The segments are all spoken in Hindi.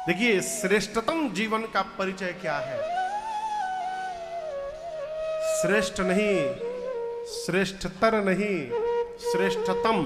देखिए, श्रेष्ठतम जीवन का परिचय क्या है? श्रेष्ठ नहीं, श्रेष्ठतर नहीं, श्रेष्ठतम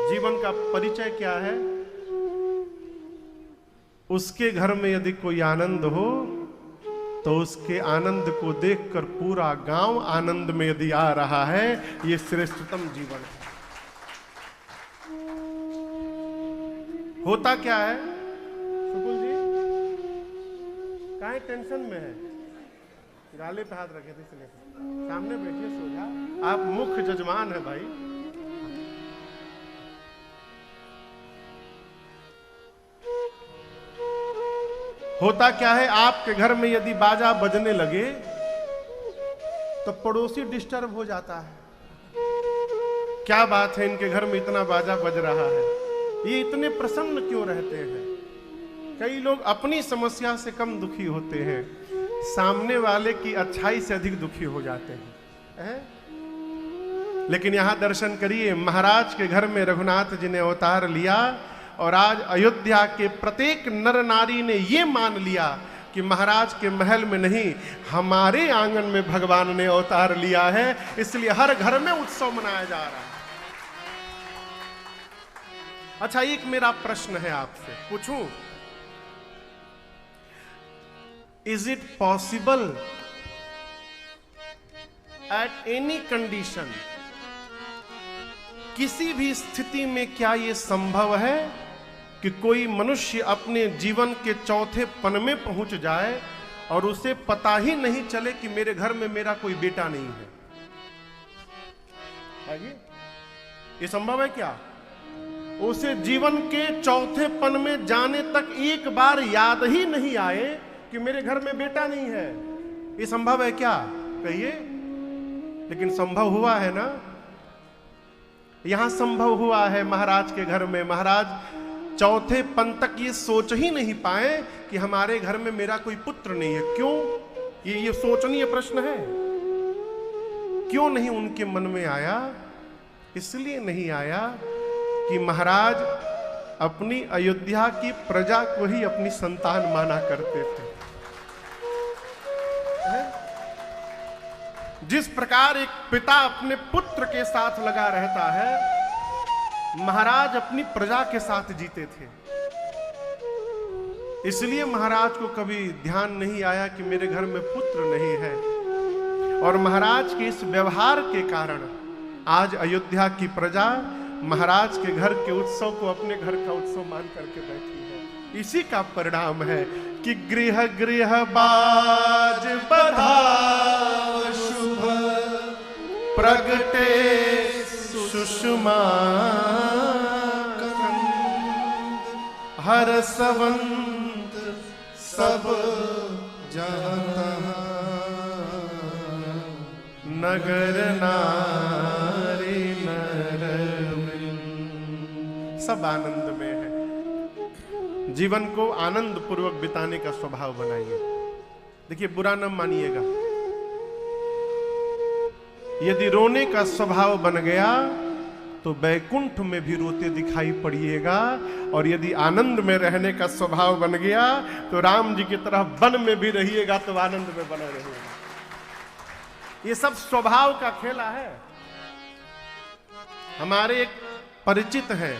जीवन का परिचय क्या है? उसके घर में यदि कोई आनंद हो तो उसके आनंद को देखकर पूरा गांव आनंद में यदि आ रहा है, ये श्रेष्ठतम जीवन है। होता क्या है सुकुल जी, काहे टेंशन में है? गाले पे हाथ रखे थे इसलिए। सामने बैठिए, सोझा, आप मुख्य जजमान है भाई। होता क्या है, आपके घर में यदि बाजा बजने लगे तो पड़ोसी डिस्टर्ब हो जाता है। क्या बात है, इनके घर में इतना बाजा बज रहा है, ये इतने प्रसन्न क्यों रहते हैं? कई लोग अपनी समस्या से कम दुखी होते हैं, सामने वाले की अच्छाई से अधिक दुखी हो जाते हैं। लेकिन यहां दर्शन करिए, महाराज के घर में रघुनाथ जी ने अवतार लिया और आज अयोध्या के प्रत्येक नर नारी ने यह मान लिया कि महाराज के महल में नहीं, हमारे आंगन में भगवान ने अवतार लिया है, इसलिए हर घर में उत्सव मनाया जा रहा है। अच्छा, एक मेरा प्रश्न है आपसे, पूछूं? Is it possible at any condition, किसी भी स्थिति में क्या यह संभव है कि कोई मनुष्य अपने जीवन के चौथे पन में पहुंच जाए और उसे पता ही नहीं चले कि मेरे घर में मेरा कोई बेटा नहीं है? ये संभव है क्या? उसे जीवन के चौथे पन में जाने तक एक बार याद ही नहीं आए कि मेरे घर में बेटा नहीं है। ये संभव है क्या? कहिए। लेकिन संभव हुआ है ना, यहां संभव हुआ है महाराज के घर में। महाराज चौथे पन तक ये सोच ही नहीं पाए कि हमारे घर में मेरा कोई पुत्र नहीं है। क्यों? ये सोचनीय प्रश्न है। क्यों नहीं उनके मन में आया? इसलिए नहीं आया कि महाराज अपनी अयोध्या की प्रजा को ही अपनी संतान माना करते थे। जिस प्रकार एक पिता अपने पुत्र के साथ लगा रहता है, महाराज अपनी प्रजा के साथ जीते थे। इसलिए महाराज को कभी ध्यान नहीं आया कि मेरे घर में पुत्र नहीं है। और महाराज के इस व्यवहार के कारण आज अयोध्या की प्रजा महाराज के घर के उत्सव को अपने घर का उत्सव मान करके बैठी है। इसी का परिणाम है कि गृह गृह बाज बधाव शुभ, प्रगटे सुषमा हरसवंत सब जहाँ, नगर नारी नर सब आनंद में है। जीवन को आनंद पूर्वक बिताने का स्वभाव बनाइए। देखिए, बुरा न मानिएगा, यदि रोने का स्वभाव बन गया तो बैकुंठ में भी रोते दिखाई पड़िएगा, और यदि आनंद में रहने का स्वभाव बन गया तो राम जी की तरह वन में भी रहिएगा तो आनंद में बने रहिएगा। ये सब स्वभाव का खेला है। हमारे एक परिचित हैं,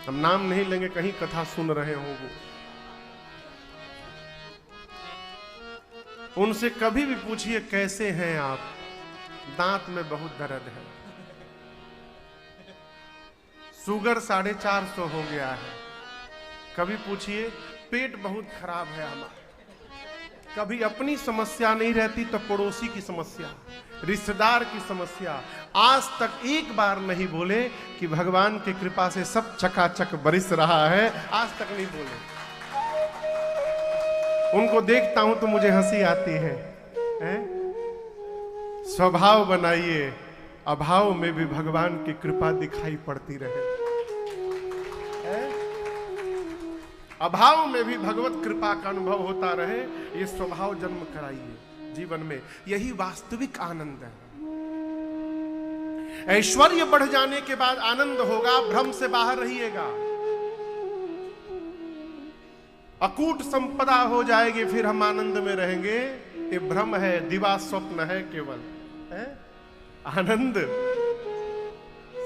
हम नाम नहीं लेंगे, कहीं कथा सुन रहे होंगे, उनसे कभी भी पूछिए कैसे हैं आप, दांत में बहुत दर्द है, शुगर 450 हो गया है। कभी पूछिए पेट बहुत खराब है हमारा। कभी अपनी समस्या नहीं रहती तो पड़ोसी की समस्या, रिश्तेदार की समस्या। आज तक एक बार नहीं बोले कि भगवान की कृपा से सब चकाचक बरस रहा है, आज तक नहीं बोले। उनको देखता हूं तो मुझे हंसी आती है। स्वभाव बनाइए, अभाव में भी भगवान की कृपा दिखाई पड़ती रहे। अभाव में भी भगवत कृपा का अनुभव होता रहे, ये स्वभाव जन्म कराइए जीवन में। यही वास्तविक आनंद है। ऐश्वर्य बढ़ जाने के बाद आनंद होगा, भ्रम से बाहर रहिएगा। अकूट संपदा हो जाएगी, फिर हम आनंद में रहेंगे। ये भ्रम है, दिवा स्वप्न है केवल है। आनंद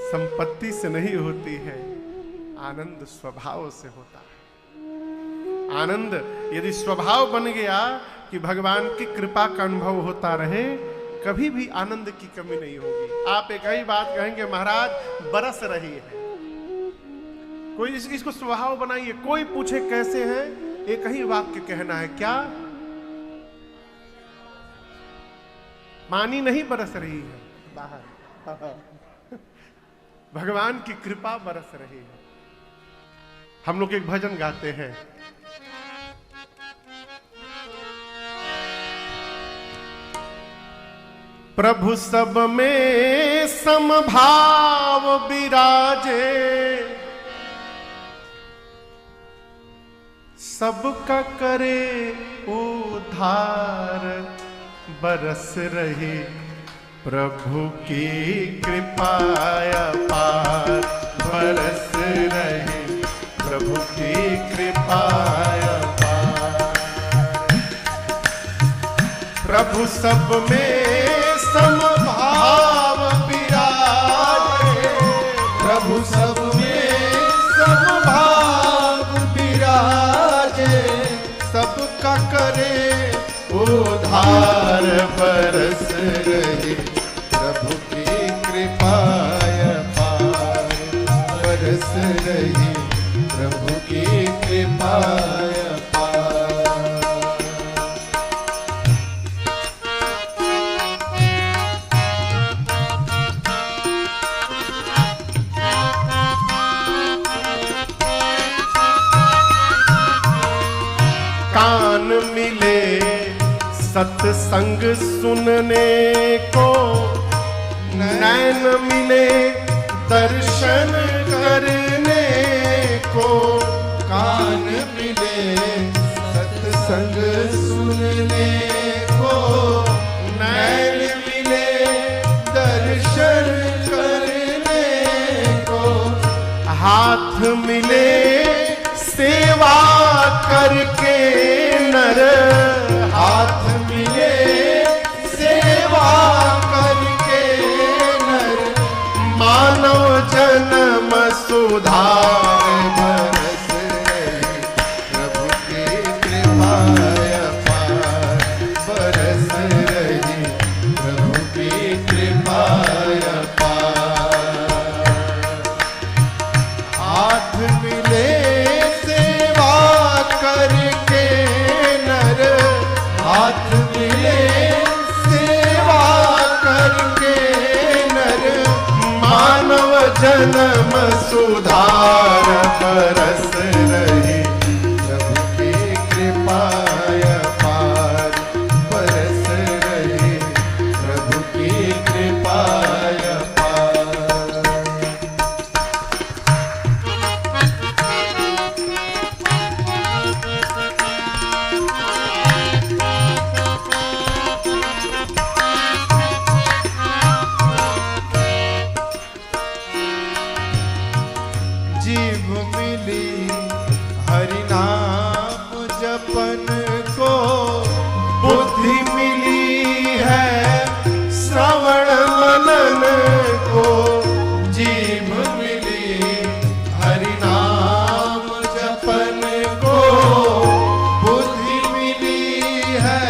संपत्ति से नहीं होती है, आनंद स्वभाव से होता है। आनंद यदि स्वभाव बन गया कि भगवान की कृपा का अनुभव होता रहे, कभी भी आनंद की कमी नहीं होगी। आप एक ही बात कहेंगे, महाराज बरस रही है। कोई इसको स्वभाव बनाइए, कोई पूछे कैसे है, एक ही वाक्य कहना है, क्या पानी नहीं बरस रही है बाहर, भगवान की कृपा बरस रही है। हम लोग एक भजन गाते हैं, प्रभु सब में समभाव विराजे, सबका करे उद्धार, बरस रही प्रभु की कृपा अपार, बरस रही प्रभु की कृपा अपार। प्रभु सब में समभाव विराजे, प्रभु सब में समभाव विराजे, सबका करे उद्धार, बरस रही प्रभु की कृपा अपार, बरस रही प्रभु की कृपा अपार। कान मिले सत्संग सुनने को, नैन मिले दर्शन करने को, कान मिले सत्संग सुनने को, नैन मिले दर्शन करने को, हाथ मिले सेवा करके नर, हाथ मिले सेवा करके नर, मानव जन्म सुधार, बरस रही प्रभु की कृपा अपार, बरस रही प्रभु की कृपा अपार। हाथ मिले सेवा करके नर, हाथ मिले सेवा करके नर, मानव जन्म सुधार, बरस रही प्रभु की कृपा अपार, बरस रही प्रभु की कृपा अपार। जीव मिली हरि नाम जपन को, बुद्धि मिली है श्रवण मनन को, जीव मिली हरि नाम जपन को, बुद्धि मिली है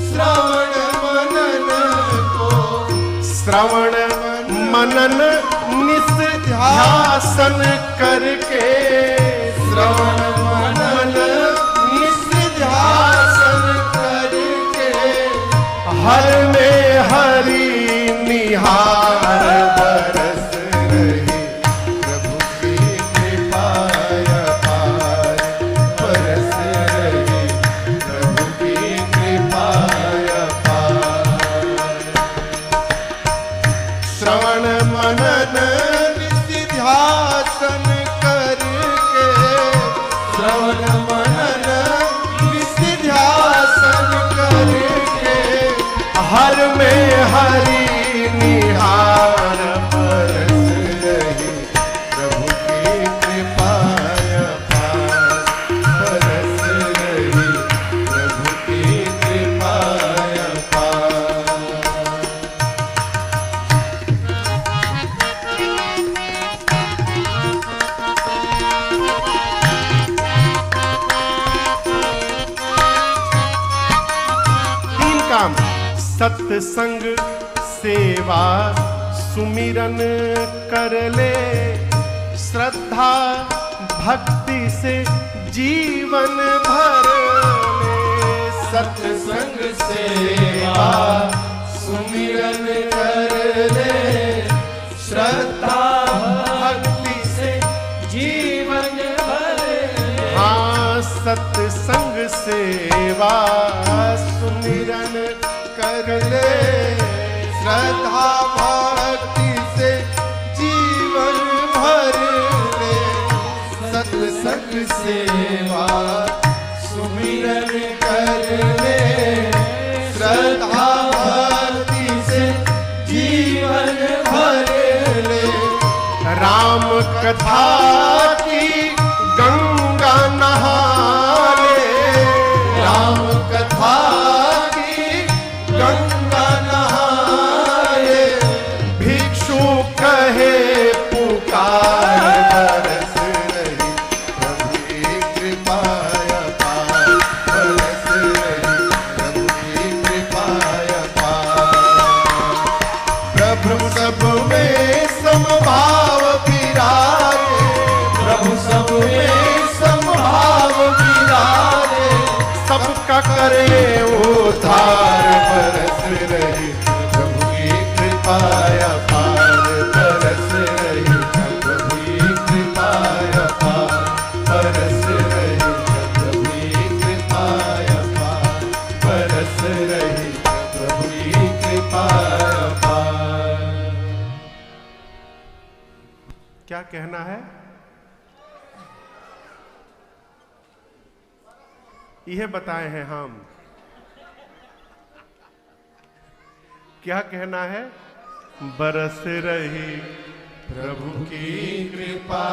श्रवण मनन को, श्रवण मनन निस्ध्यासन करके, श्रवण मनन निस्ध्यासन करके, हर में हरि निहार, बरस रही प्रभु की कृपा अपार, बरस रही प्रभु की कृपा अपार। श्रवण मनन निस्ध्यासन करके, श्रवण मनन निस्ध्यासन करके, हर में हरि निहार, बरस रही प्रभु की कृपा अपार, बरस तीन काम, सत्संग, सेवा, सुमिरन कर ले, श्रद्धा भक्ति से जीवन भर ले। सत्संग, सेवा, सुमिरन कर ले, श्रद्धा भक्ति से जीवन भर ले। हाँ, सत्संग, सेवा, सुमिरन कर ले, श्रद्धा भक्ति से जीवन भर ले। सत्संग, सेवा, सुमिरन कर ले, श्रद्धा भक्ति से जीवन भर ले। राम कथा की गंगा नहा ले, राम कथा की गंगा नहा ले। भिक्षु कहे पुकार बरस रही प्रभु की कृपा अपार, बरस रही प्रभु की कृपा अपार। प्रभु सब में समभाव विराजे, प्रभु सब में समभाव विराजे। सबका करे उद्धार, बरस रही प्रभु की कृपा अपार, बरस रही प्रभु की कृपा अपार, बरस रही प्रभु की कृपा अपार, बरस रही प्रभु की कृपा अपार। क्या कहना है? यह बताए हैं हम। क्या कहना है? बरस रही प्रभु की कृपा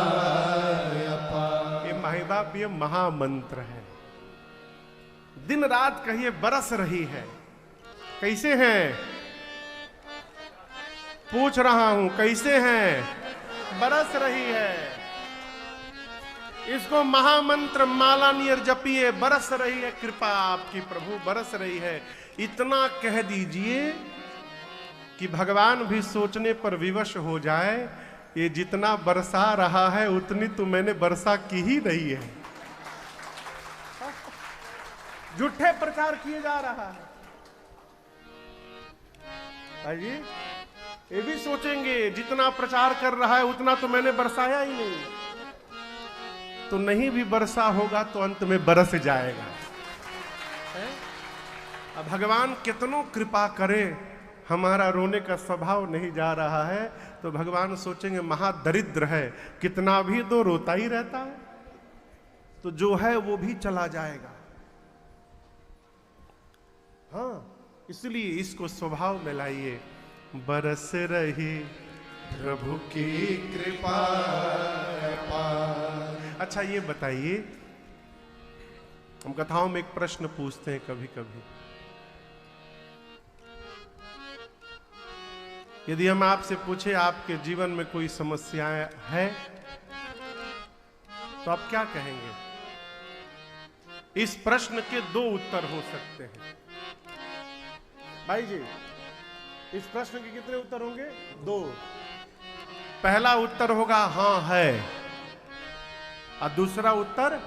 अपार। ये माई बाप, ये महामंत्र है। दिन रात कहिए बरस रही है। कैसे हैं? पूछ रहा हूं, कैसे हैं? बरस रही है। इसको महामंत्र माला नियर जपिए। बरस रही है कृपा आपकी प्रभु, बरस रही है। इतना कह दीजिए कि भगवान भी सोचने पर विवश हो जाए, ये जितना बरसा रहा है उतनी तो मैंने वर्षा की ही नहीं है। झूठे प्रचार किए जा रहा है। भाई जी, ये भी सोचेंगे जितना प्रचार कर रहा है उतना तो मैंने बरसाया ही नहीं। तो नहीं भी वर्षा होगा तो अंत में बरस जाएगा। अब भगवान कितनों कृपा करे, हमारा रोने का स्वभाव नहीं जा रहा है, तो भगवान सोचेंगे महादरिद्र है, कितना भी तो रोता ही रहता है, तो जो है वो भी चला जाएगा। हाँ, इसलिए इसको स्वभाव में लाइए। बरस रही प्रभु की कृपा अपार। अच्छा ये बताइए, हम कथाओं में एक प्रश्न पूछते हैं कभी कभी। यदि हम आपसे पूछे आपके जीवन में कोई समस्याएं है तो आप क्या कहेंगे? इस प्रश्न के दो उत्तर हो सकते हैं। भाई जी, इस प्रश्न के कितने उत्तर होंगे? दो। पहला उत्तर होगा हां है, और दूसरा उत्तर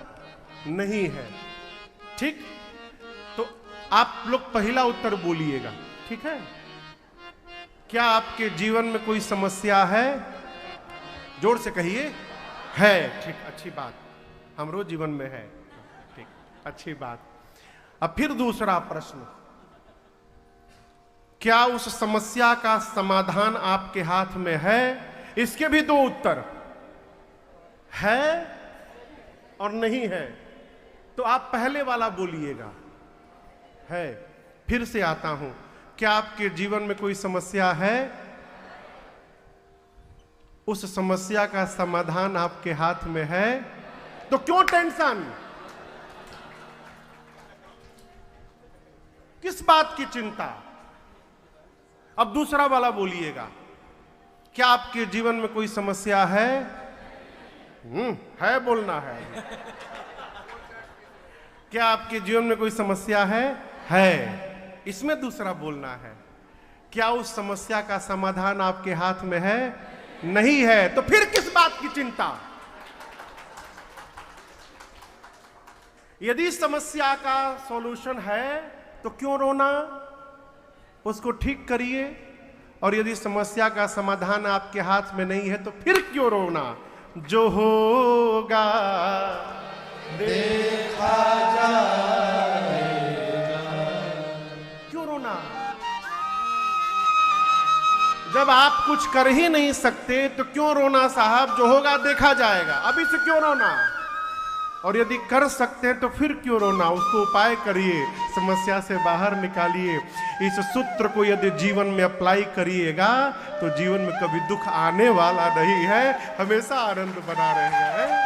नहीं है। ठीक, तो आप लोग पहला उत्तर बोलिएगा, ठीक है? क्या आपके जीवन में कोई समस्या है? जोर से कहिए। है, ठीक, अच्छी बात। हमरो जीवन में है, ठीक, अच्छी बात। अब फिर दूसरा प्रश्न, क्या उस समस्या का समाधान आपके हाथ में है? इसके भी दो उत्तर, है और नहीं है। तो आप पहले वाला बोलिएगा, है। फिर से आता हूं, क्या आपके जीवन में कोई समस्या है? उस समस्या का समाधान आपके हाथ में है, तो क्यों टेंशन? किस बात की चिंता? अब दूसरा वाला बोलिएगा, क्या आपके जीवन में कोई समस्या है? है, बोलना है। क्या आपके जीवन में कोई समस्या है, इसमें दूसरा बोलना है। क्या उस समस्या का समाधान आपके हाथ में है? नहीं है, तो फिर किस बात की चिंता? यदि समस्या का सॉल्यूशन है तो क्यों रोना? उसको ठीक करिए। और यदि समस्या का समाधान आपके हाथ में नहीं है तो फिर क्यों रोना? जो होगा देखा जाएगा। क्यों रोना? जब आप कुछ कर ही नहीं सकते तो क्यों रोना साहब? जो होगा देखा जाएगा, अभी से क्यों रोना? और यदि कर सकते हैं तो फिर क्यों रोना? उसको उपाय करिए, समस्या से बाहर निकालिए। इस सूत्र को यदि जीवन में अप्लाई करिएगा तो जीवन में कभी दुख आने वाला नहीं है, हमेशा आनंद बना रहेगा।